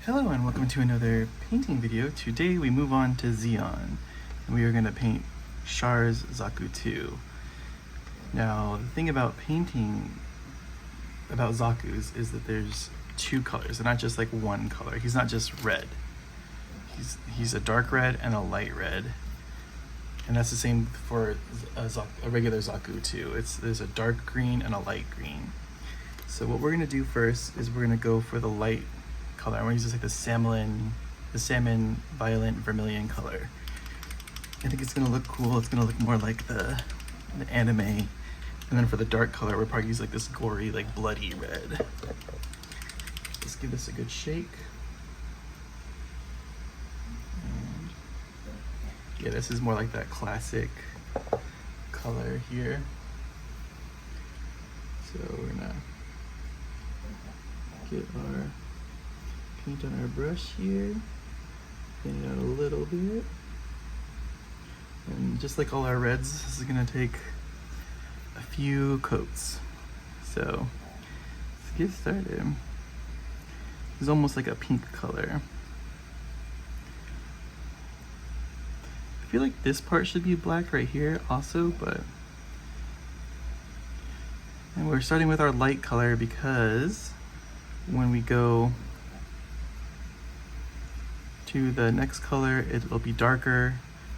Hello and welcome to another painting video. Today we move on to Xeon and we are going to paint Char's Zaku 2. Now the thing about painting about Zaku's is that there's two colors and not just like one color. He's not just red. He's a dark red and a light red. And that's the same for a regular Zaku too. There's a dark green and a light green. So what we're going to do first is we're going to go for the light color. I'm going to use like the salmon violet vermilion color. I think it's going to look cool. It's going to look more like the anime. And then for the dark color, we'll probably use like this gory, like bloody red. Let's give this a good shake. And yeah, this is more like that classic color here. So we're gonna get our paint on our brush here, paint it out a little bit. And just like all our reds, this is gonna take a few coats. So let's get started. It's almost like a pink color. I feel like this part should be black right here also, but and we're starting with our light color because when we go to the next color, it'll be darker,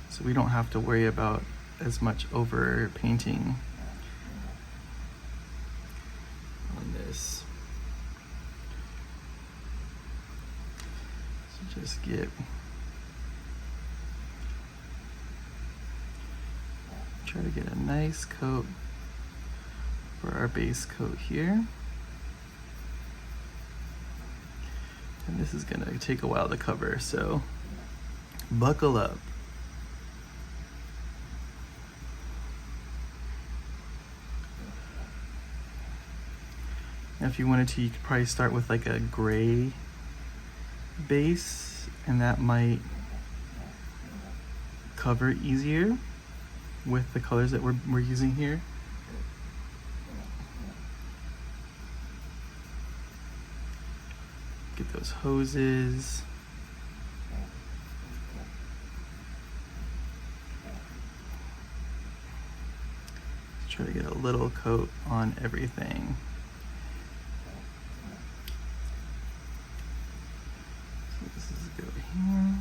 so we don't have to worry about as much over painting on this. So just try to get a nice coat for our base coat here. And this is gonna take a while to cover, so buckle up. Now if you wanted to, you could probably start with like a gray base, and that might cover easier with the colors that we're using here. Get those hoses. Let's try to get a little coat on everything. So this is good here.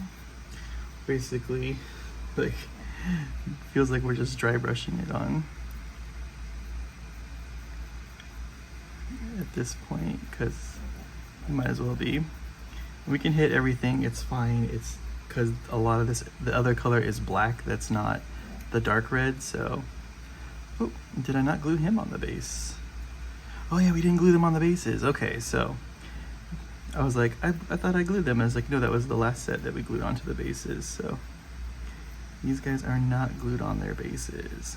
Basically, like, feels like we're just dry brushing it on at this point, because it might as well be. We can hit everything, it's fine. It's because a lot of the other color is black, that's not the dark red. So, oh, did I not glue him on the base? Oh yeah, we didn't glue them on the bases. Okay, so I was like, I thought I glued them. I was like, no, that was the last set that we glued onto the bases. So these guys are not glued on their bases.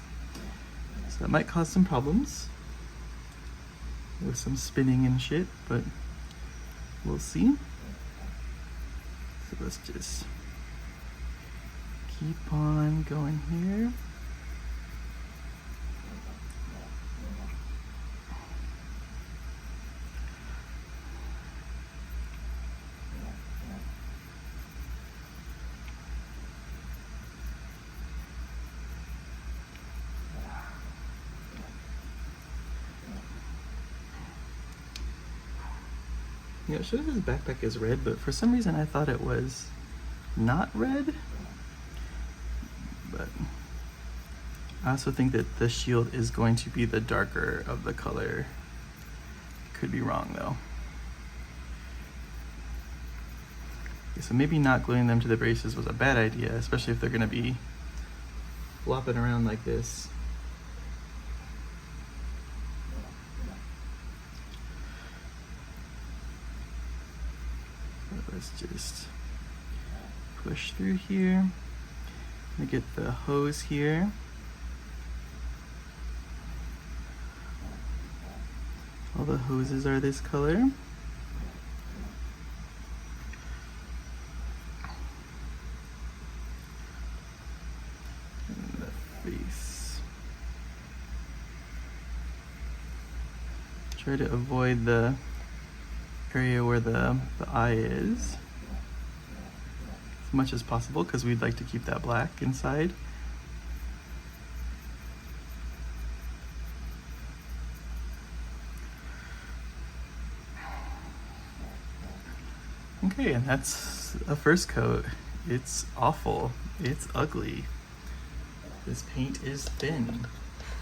So that might cause some problems with some spinning and shit, but we'll see. So let's just keep on going here. Yeah, it shows his backpack is red, but for some reason I thought it was not red. But I also think that the shield is going to be the darker of the color. Could be wrong though. Okay, so maybe not gluing them to the braces was a bad idea, especially if they're gonna be flopping around like this. Let's just push through here. We get the hose here. All the hoses are this color. And the face. Try to avoid the area where the eye is as much as possible, because we'd like to keep that black inside. Okay, and that's a first coat. It's awful. It's ugly. This paint is thin.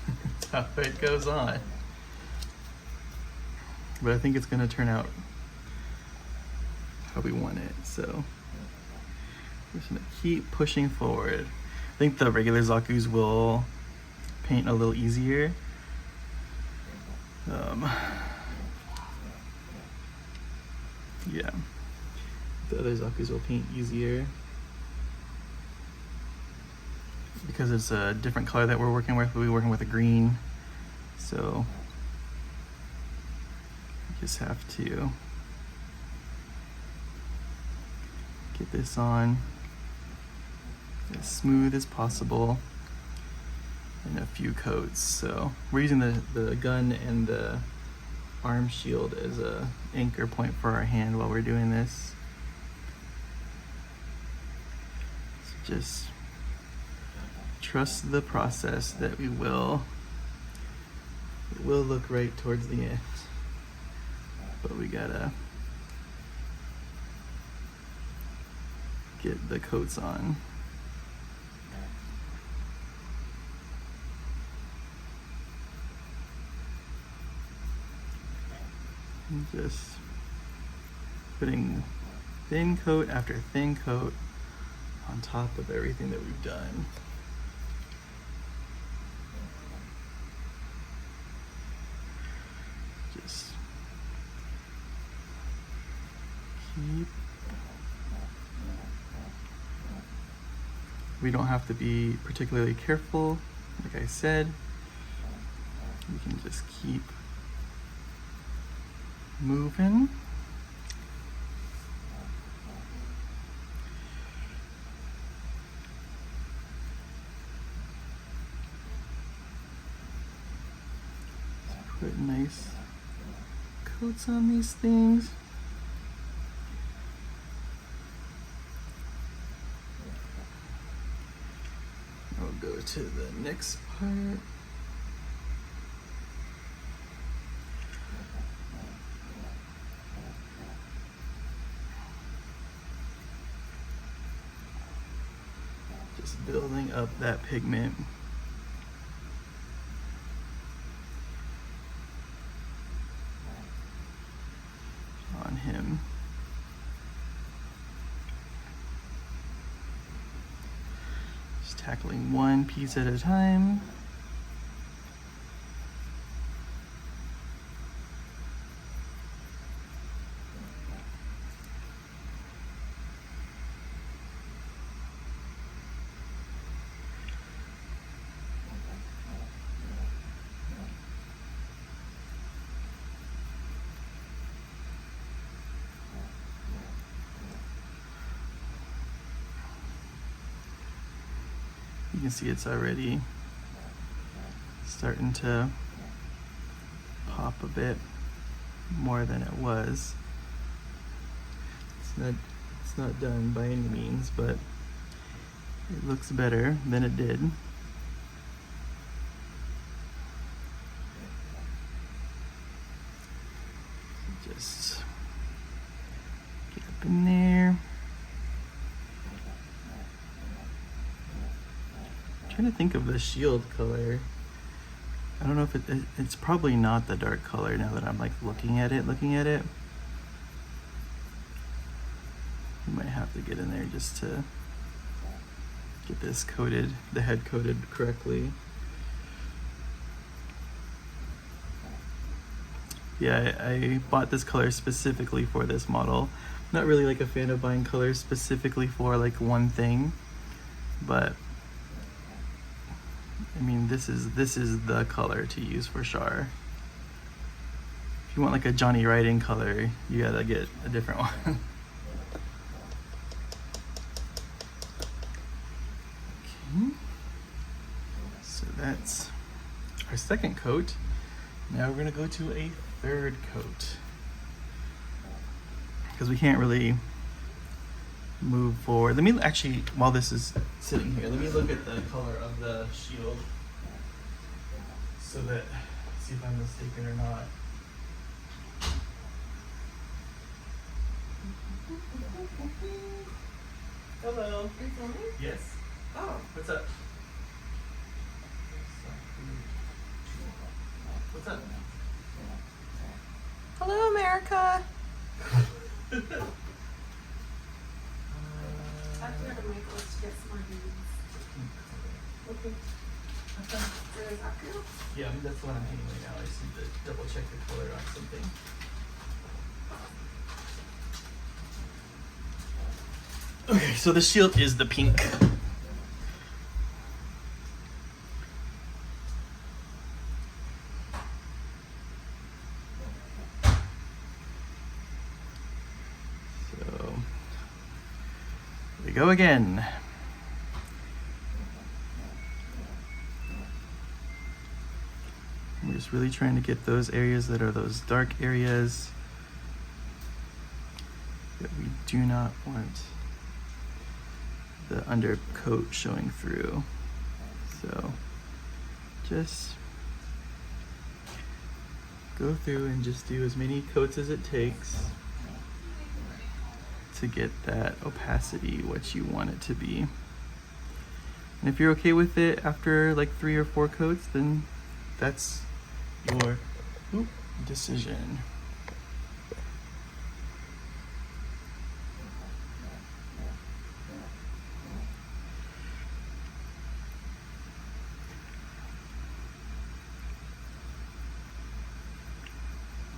That's how it goes on. But I think it's gonna turn out how we want it, so we're just gonna keep pushing forward. I think the regular Zakus will paint a little easier. Yeah, the other Zakus will paint easier because it's a different color that we're working with. We'll be working with a green, so we just have to get this on as smooth as possible in a few coats. So we're using the gun and the arm shield as a anchor point for our hand while we're doing this. So just trust the process that it will look right towards the end, but we gotta get the coats on. And just putting thin coat after thin coat on top of everything that we've done. Just keep. We don't have to be particularly careful, like I said. We can just keep moving. Just put nice coats on these things. I'll go to the next part. Just building up that pigment. On him. Just tackling one piece at a time. You can see it's already starting to pop a bit more than it was. It's not done by any means, but it looks better than it did. Just get up in there. I'm trying to think of the shield color. I don't know if it's probably not the dark color now that I'm like looking at it. You might have to get in there just to get this coated, the head coated correctly. Yeah, I bought this color specifically for this model. Not really like a fan of buying colors specifically for like one thing, but I mean, this is the color to use for Char. If you want like a Johnny Writing color, you gotta get a different one. Okay. So that's our second coat. Now we're gonna go to a third coat. because we can't really move forward. Let me actually, while this is sitting here, let me look at the color of the shield so that, see if I'm mistaken or not. Hello. Yes. Oh. What's up? What's up? Hello, America. I have to go to Michael's to get some more beads. Okay. So is Zaku? Yeah, that's what I'm painting right now. I just need to double check the color on something. Okay, so the shield is the pink. So, here we go again. We're just really trying to get those areas that are those dark areas that we do not want the undercoat showing through. So just go through and just do as many coats as it takes to get that opacity what you want it to be. And if you're okay with it after like 3 or 4 coats, then that's your decision.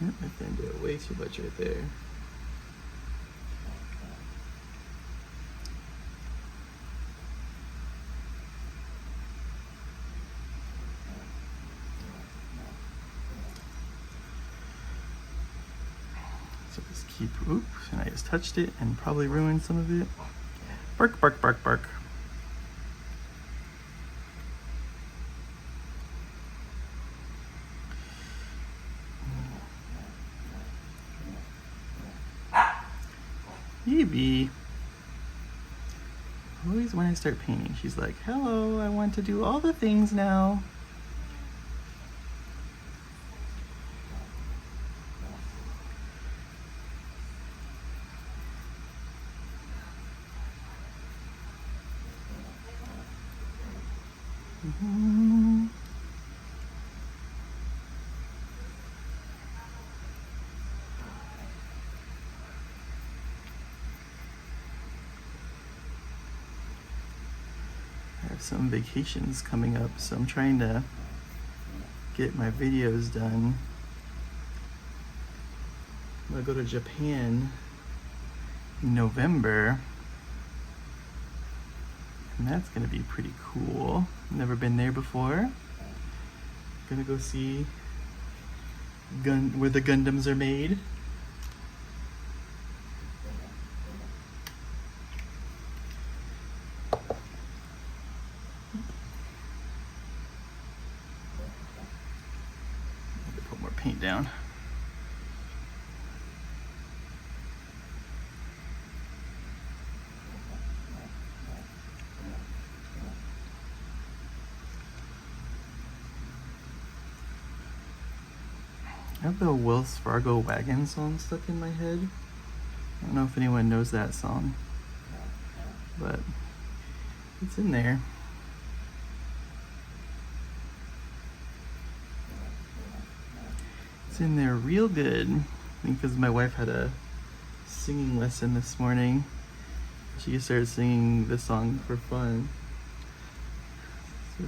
Yep, I thinned it way too much right there. So just keep, oops, and I just touched it and probably ruined some of it. Bark, bark, bark, bark. Evie. Always when I start painting, she's like, hello, I want to do all the things now. I have some vacations coming up, so I'm trying to get my videos done. I'm gonna go to Japan in November, and that's gonna be pretty cool. Never been there before. Gonna go see where the Gundams are made. Put more paint down. I have the Wells Fargo Wagon song stuck in my head. I don't know if anyone knows that song, but it's in there. It's in there real good. I think because my wife had a singing lesson this morning. She started singing this song for fun. So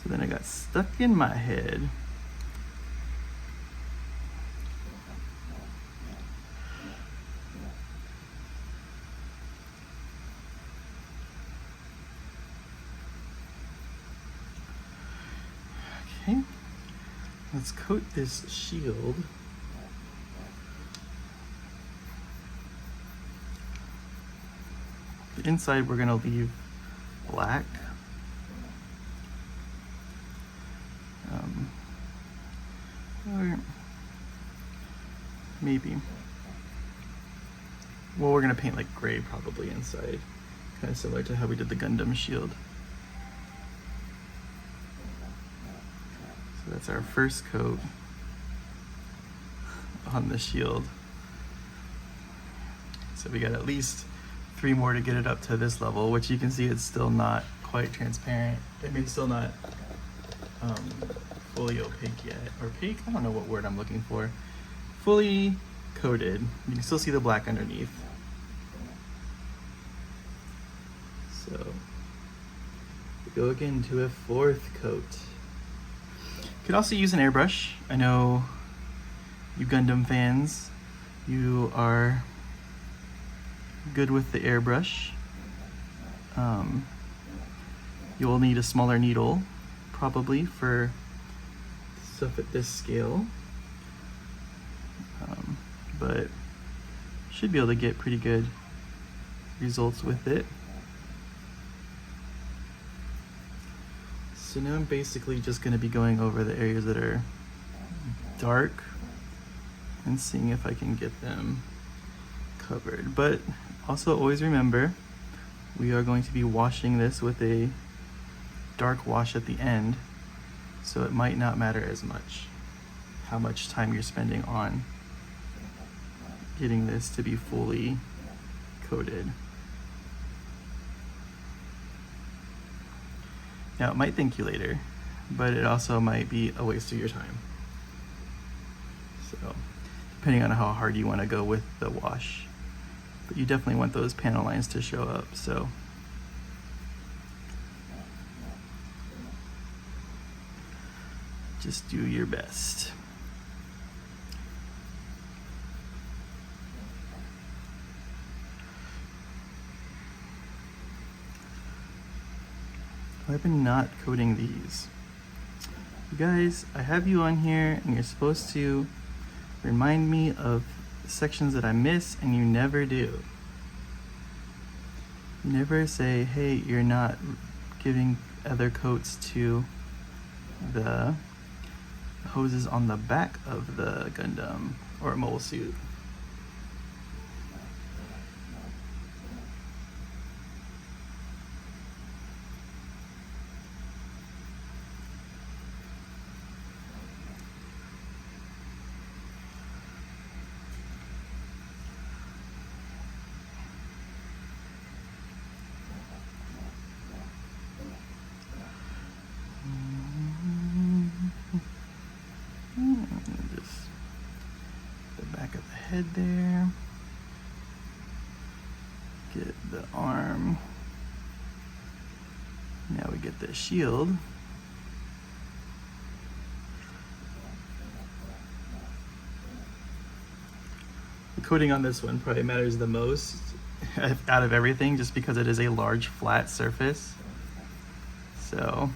then it got stuck in my head. Okay, let's coat this shield. The inside we're gonna leave black. Or maybe. well, we're gonna paint like gray probably inside, kind of similar to how we did the Gundam shield. So that's our first coat on the shield. So we got at least 3 more to get it up to this level, which you can see it's still not quite transparent. I mean, still not fully opaque yet. Opaque? I don't know what word I'm looking for. Fully coated. You can still see the black underneath. So we go again to a 4th coat. You could also use an airbrush. I know you Gundam fans, you are good with the airbrush. You will need a smaller needle probably for stuff at this scale, but should be able to get pretty good results with it. So now I'm basically just going to be going over the areas that are dark and seeing if I can get them covered. But also always remember, we are going to be washing this with a dark wash at the end, so it might not matter as much how much time you're spending on getting this to be fully coated. Now, it might thank you later, but it also might be a waste of your time. So, depending on how hard you want to go with the wash. But you definitely want those panel lines to show up, so. Just do your best. I've been not coating these. You guys, I have you on here and you're supposed to remind me of sections that I miss, and you never do. You never say, hey, you're not giving other coats to the hoses on the back of the Gundam or mobile suit. Just the back of the head there. Get the arm. Now we get the shield. The coating on this one probably matters the most out of everything, just because it is a large flat surface. So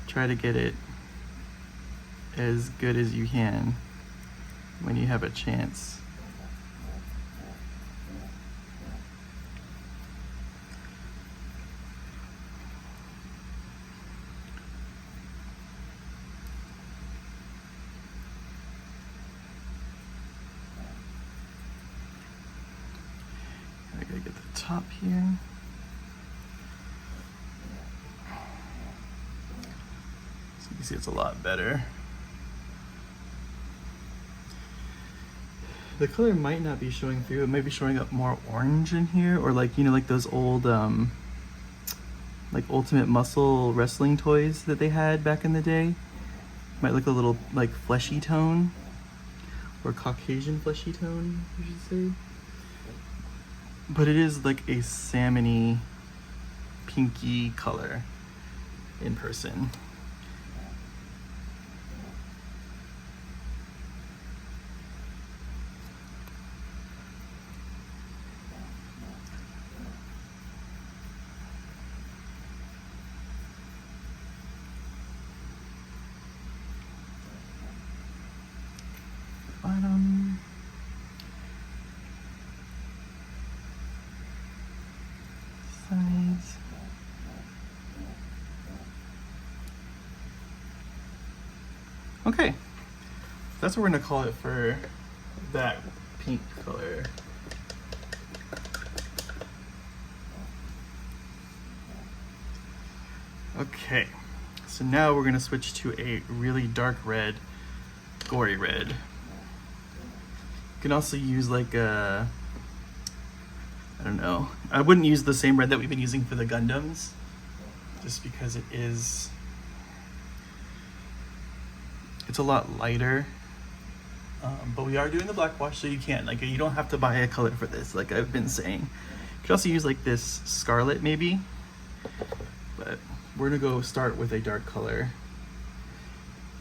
try to get it as good as you can when you have a chance. I gotta get the top here. So you can see it's a lot better. The color might not be showing through. It might be showing up more orange in here, or like, you know, like those old like Ultimate Muscle wrestling toys that they had back in the day. Might look a little like fleshy tone, or Caucasian fleshy tone, you should say. But it is like a salmony, pinky color in person. Bottom. Sides. Okay, that's what we're gonna call it for that pink color. Okay, so now we're gonna switch to a really dark red, gory red. You can also use like a, I don't know, I wouldn't use the same red that we've been using for the Gundams, just because it's a lot lighter. But we are doing the black wash, so you don't have to buy a color for this, like I've been saying. You could also use like this scarlet maybe, but we're gonna go start with a dark color.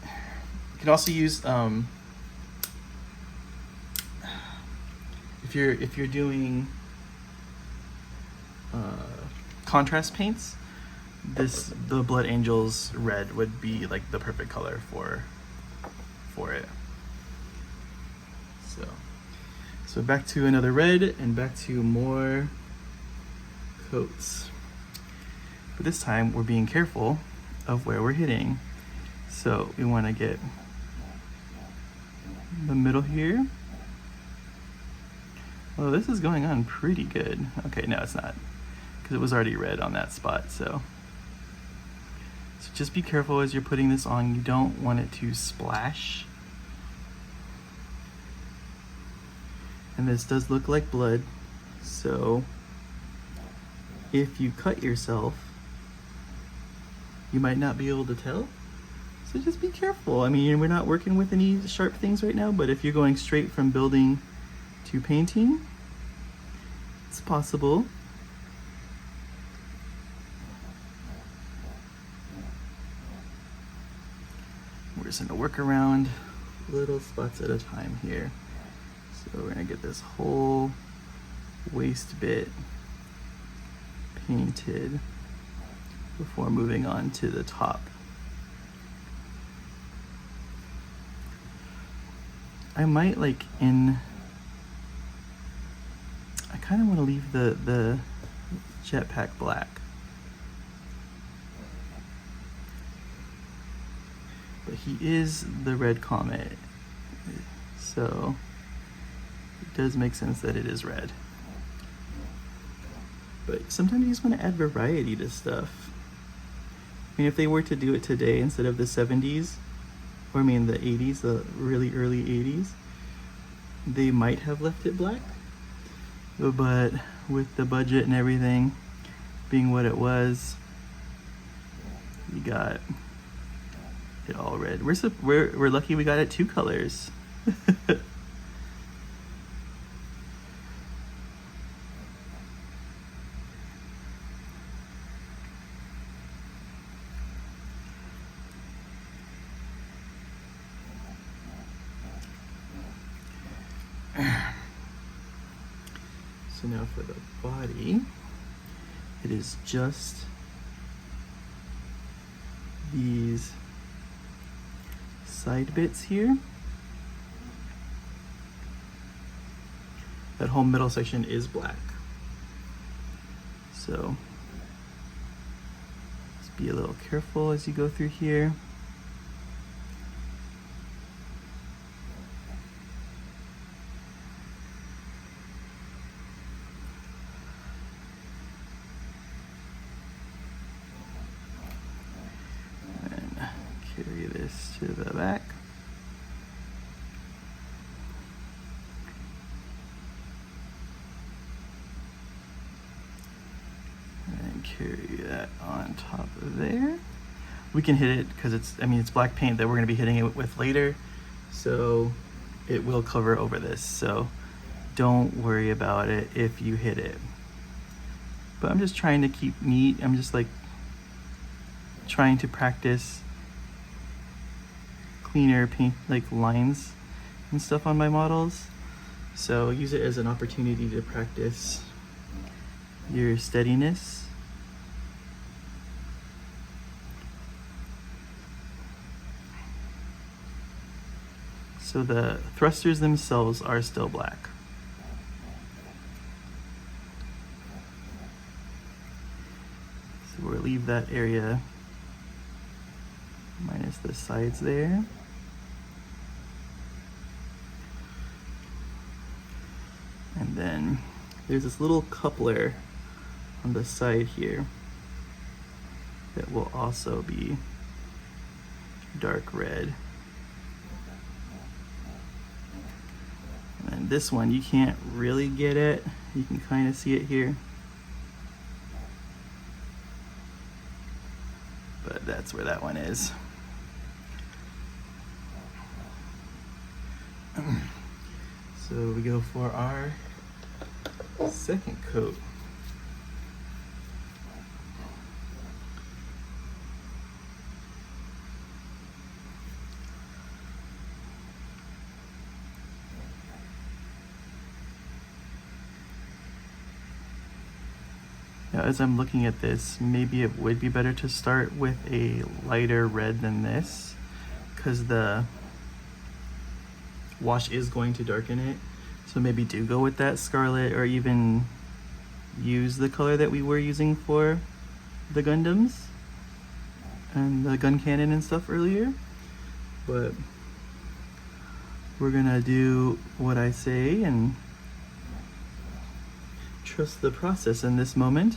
You can also use if you're doing contrast paints, the Blood Angels red would be like the perfect color for it. So back to another red and back to more coats. But this time we're being careful of where we're hitting. So we want to get the middle here. Well, this is going on pretty good. Okay, no, it's not, because it was already red on that spot. So just be careful as you're putting this on. You don't want it to splash. And this does look like blood, so if you cut yourself, you might not be able to tell. So just be careful. I mean, we're not working with any sharp things right now, but if you're going straight from building to painting, it's possible. We're just gonna work around little spots at a time here. So we're gonna get this whole waist bit painted before moving on to the top. I might I kind of want to leave the jetpack black. But he is the Red Comet, so it does make sense that it is red. But sometimes you just want to add variety to stuff. I mean, if they were to do it today instead of the 70s, or I mean the 80s, the really early 80s, they might have left it black. But with the budget and everything being what it was, you got it all red. We're lucky we got it 2 colors. So now for the body, it is just these side bits here. That whole middle section is black. So just be a little careful as you go through here. Carry this to the back. And carry that on top of there. We can hit it because it's black paint that we're going to be hitting it with later. So it will cover over this. So don't worry about it if you hit it. But I'm just trying to keep neat. I'm just trying to practice cleaner paint lines and stuff on my models. So use it as an opportunity to practice your steadiness. So the thrusters themselves are still black. So we'll leave that area minus the sides there. And then there's this little coupler on the side here. that will also be dark red. And this one, you can't really get it. You can kind of see it here. But that's where that one is. So we go for our second coat. Now, as I'm looking at this, maybe it would be better to start with a lighter red than this, because the wash is going to darken it. So maybe do go with that scarlet, or even use the color that we were using for the Gundams and the gun cannon and stuff earlier. But we're gonna do what I say and trust the process in this moment,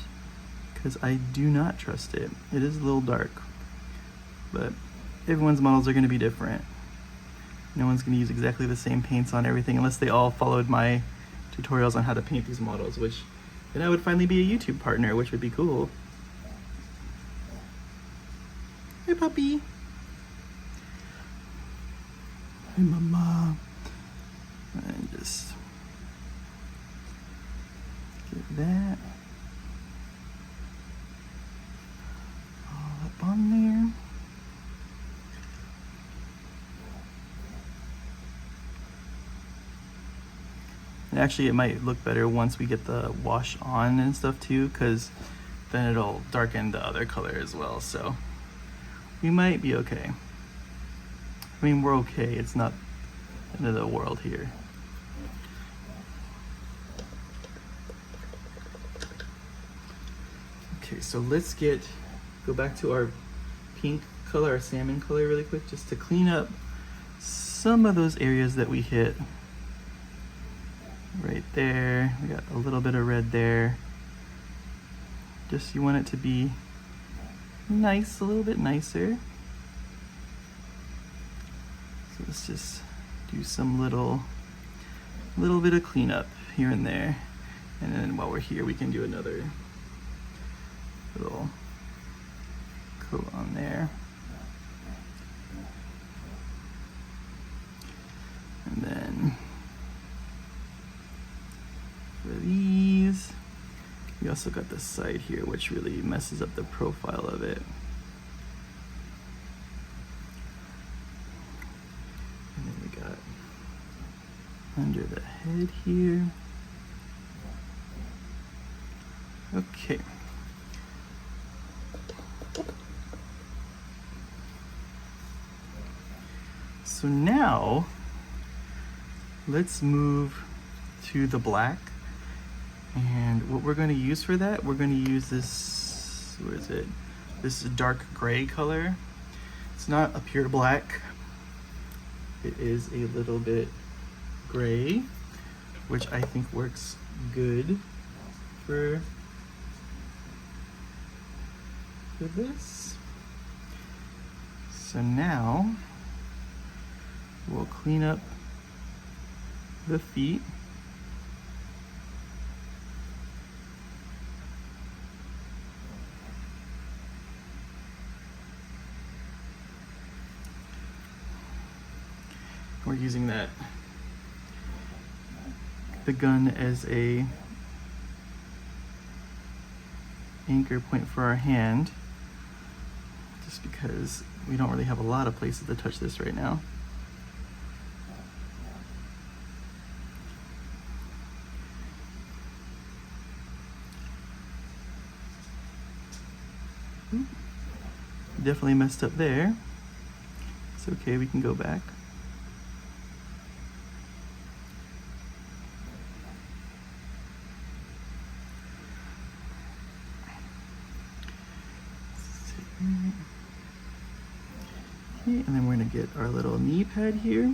because I do not trust it. It is a little dark, but everyone's models are going to be different. No one's going to use exactly the same paints on everything unless they all followed my tutorials on how to paint these models, which then I would finally be a YouTube partner, which would be cool. Hey puppy. Hey mama. And just get that all up on there. And actually it might look better once we get the wash on and stuff too, because then it'll darken the other color as well. So we might be okay. I mean, we're okay. It's not the end of the world here. Okay, so let's go back to our pink color, our salmon color really quick, just to clean up some of those areas that we hit. Right there, we got a little bit of red there. Just, you want it to be nice, a little bit nicer. So let's just do some little bit of cleanup here and there. And then while we're here, we can do another little coat on there. And then for these, we also got the side here, which really messes up the profile of it. And then we got under the head here. Okay. So now, let's move to the black. And what we're going to use for that, we're going to use this, where is it? This dark gray color. It's not a pure black. It is a little bit gray, which I think works good for this. So now, we'll clean up the feet. We're using the gun as a anchor point for our hand, just because we don't really have a lot of places to touch this right now. Definitely messed up there. It's okay, we can go back. Okay, and then we're going to get our little knee pad here.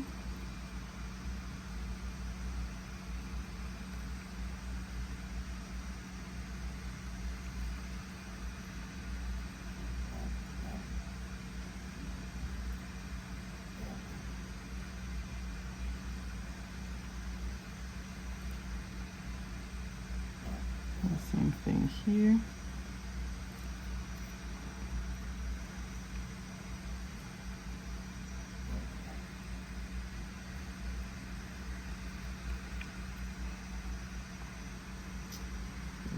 Same thing here.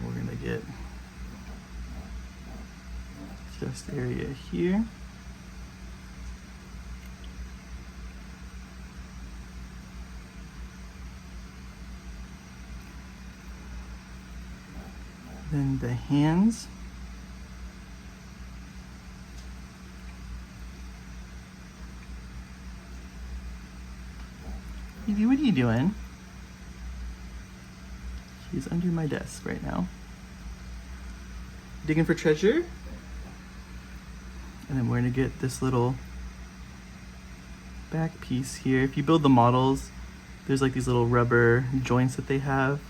We're gonna get chest area here. Then the hands. Evie, what are you doing? She's under my desk right now. Digging for treasure. And then we're gonna get this little back piece here. If you build the models, there's like these little rubber joints that they have.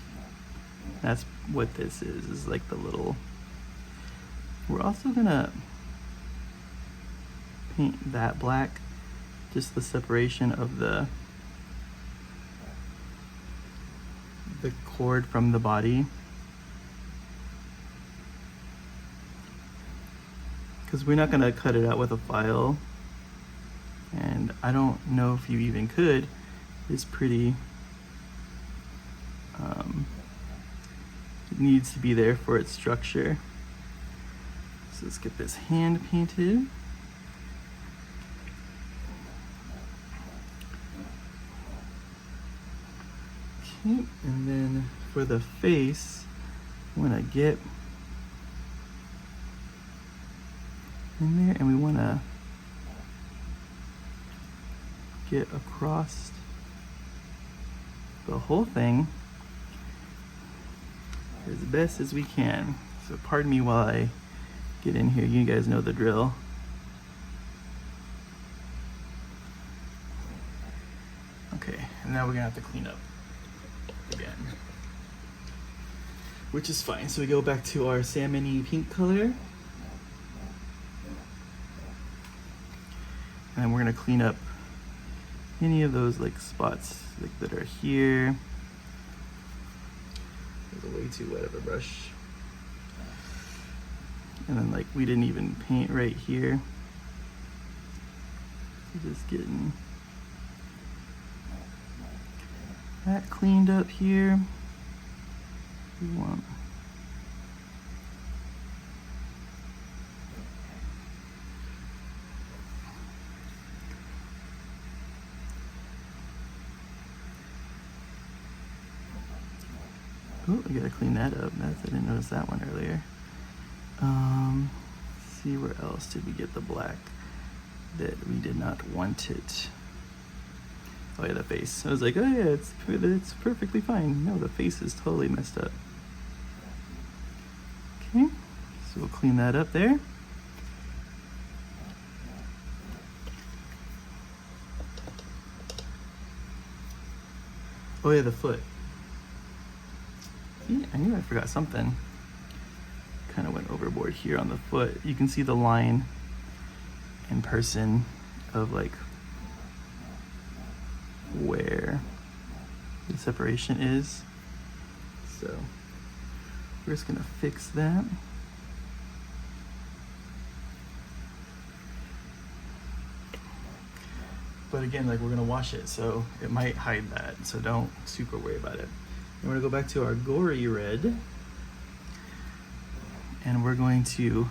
That's what this is like the little. We're also gonna paint that black, just the separation of the cord from the body. Because we're not gonna cut it out with a file. And I don't know if you even could. It's pretty, it needs to be there for its structure. So let's get this hand painted. Okay, and then for the face, I wanna get in there and we wanna get across the whole thing as best as we can. So pardon me while I get in here, you guys know the drill. Okay, and now we're gonna have to clean up again, which is fine. So we go back to our salmon-y pink color. And then we're gonna clean up any of those like spots like that are here. There's a way too wet of a brush. And then like we didn't even paint right here. So just getting that cleaned up here. We want oh, I gotta clean that up. I didn't notice that one earlier. Let's see, where else did we get the black that we did not want it? Oh yeah, the face. I was like, oh yeah, it's perfectly fine. No, the face is totally messed up. Okay, so we'll clean that up there. Oh yeah, the foot. See, I knew I forgot something. Kind of went overboard here on the foot. You can see the line in person of like where the separation is. So we're just gonna fix that. But again, like we're gonna wash it, so it might hide that. So don't super worry about it. We're gonna go back to our gory red. And we're going to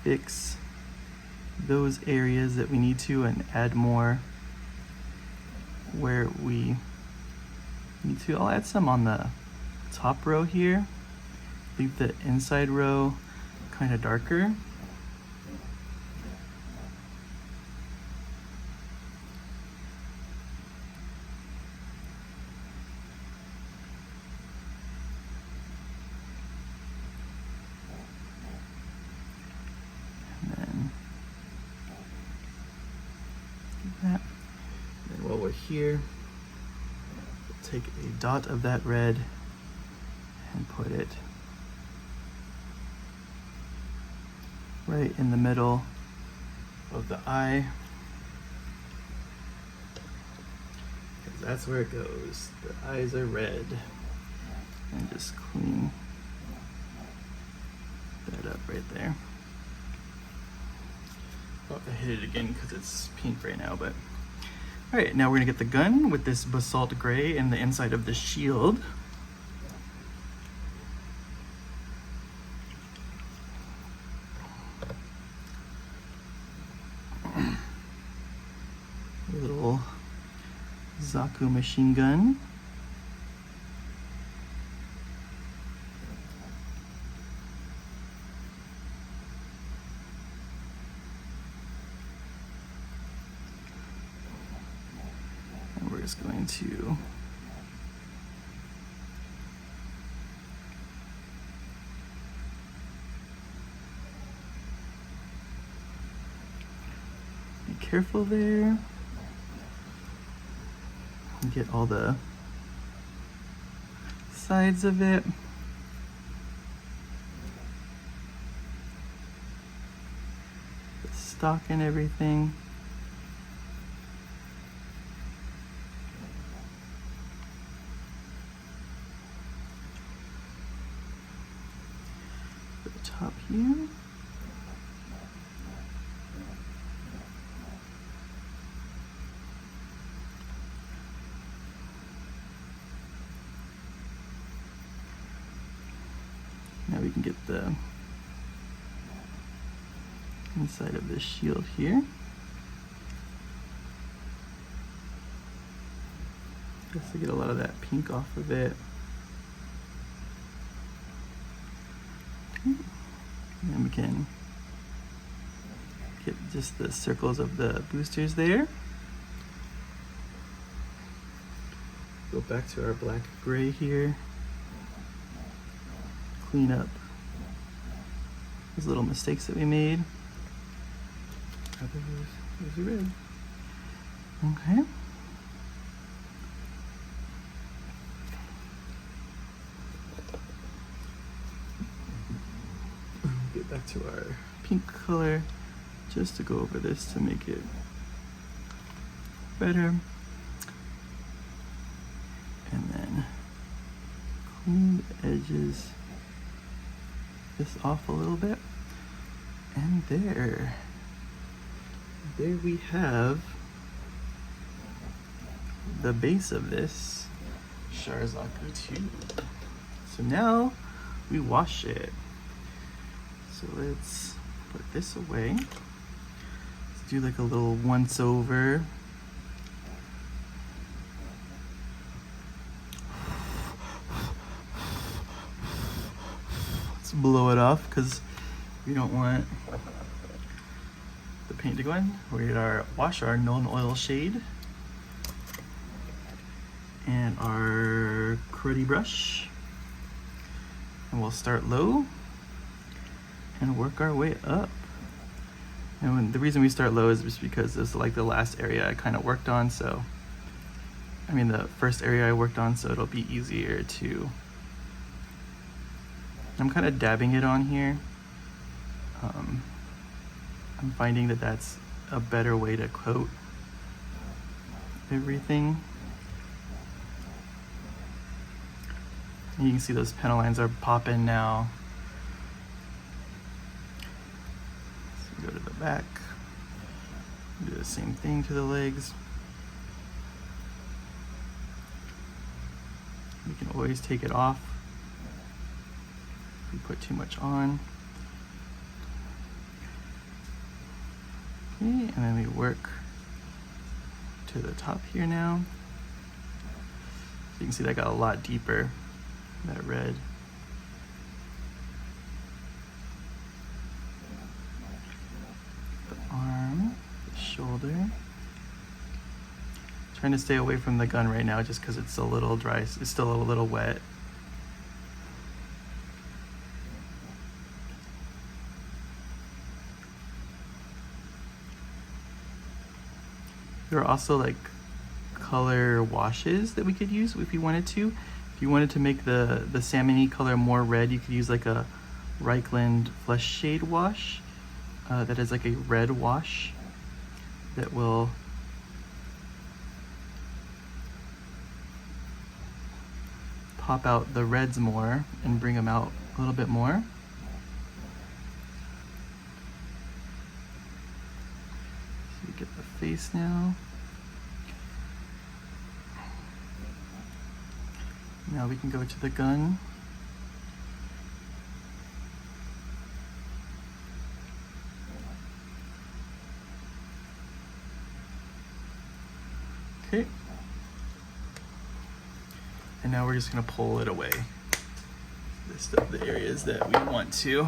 fix those areas that we need to and add more where we need to. I'll add some on the top row here. Leave the inside row kind of darker. Here, we'll take a dot of that red and put it right in the middle of the eye, because that's where it goes. The eyes are red. And just clean that up right there. Oh, I hit it again because it's pink right now, but. All right, now we're gonna get the gun with this basalt gray and the inside of the shield. Little Zaku machine gun. And we're just going to be careful there. Get all the sides of it. The stock and everything. The top here. Now we can get the inside of this shield here. Just to get a lot of that pink off of it. And we can get just the circles of the boosters there. Go back to our black gray here. Clean up those little mistakes that we made. There's the red. Okay. Get back to our pink color just to go over this to make it better. And then clean the edges this off a little bit, and there we have the base of this Char Zaku 2. So now we wash it. So let's put this away. Let's do like a little once over. Blow it off because we don't want the paint to go in. We're gonna wash our non-oil shade and our cruddy brush, and we'll start low and work our way up. And the reason we start low is just because this is like the last area I kind of worked on, so I mean the first area I worked on, so it'll be easier to. I'm kind of dabbing it on here. I'm finding that that's a better way to coat everything. And you can see those panel lines are popping now. So go to the back, do the same thing to the legs. We can always take it off if we put too much on. Okay, and then we work to the top here now. So you can see that got a lot deeper, that red. The arm, the shoulder. Trying to stay away from the gun right now just because it's a little dry, it's still a little wet. There are also like color washes that we could use if you wanted to. If you wanted to make the salmon-y color more red, you could use like a Reichland Flesh Shade wash that is like a red wash that will pop out the reds more and bring them out a little bit more. So you get the face now. Now we can go to the gun. Okay. And now we're just gonna pull it away. The areas that we want to,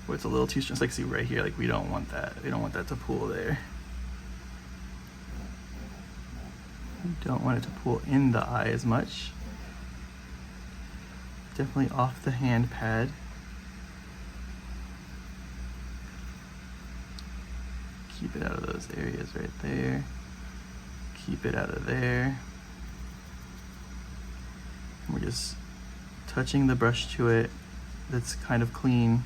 where it's a little too strong. Like see right here, like we don't want that. We don't want that to pull there. We don't want it to pull in the eye as much. Definitely off the hand pad. Keep it out of those areas right there. Keep it out of there. And we're just touching the brush to it that's kind of clean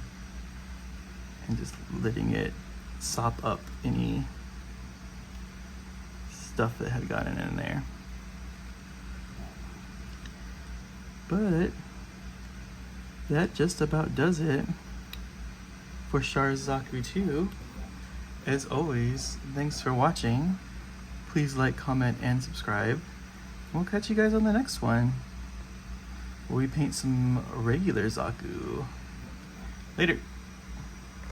and just letting it sop up any stuff that had gotten in there. But that just about does it for Char's Zaku 2. As always, thanks for watching. Please like, comment, and subscribe. We'll catch you guys on the next one, where we paint some regular Zaku. Later.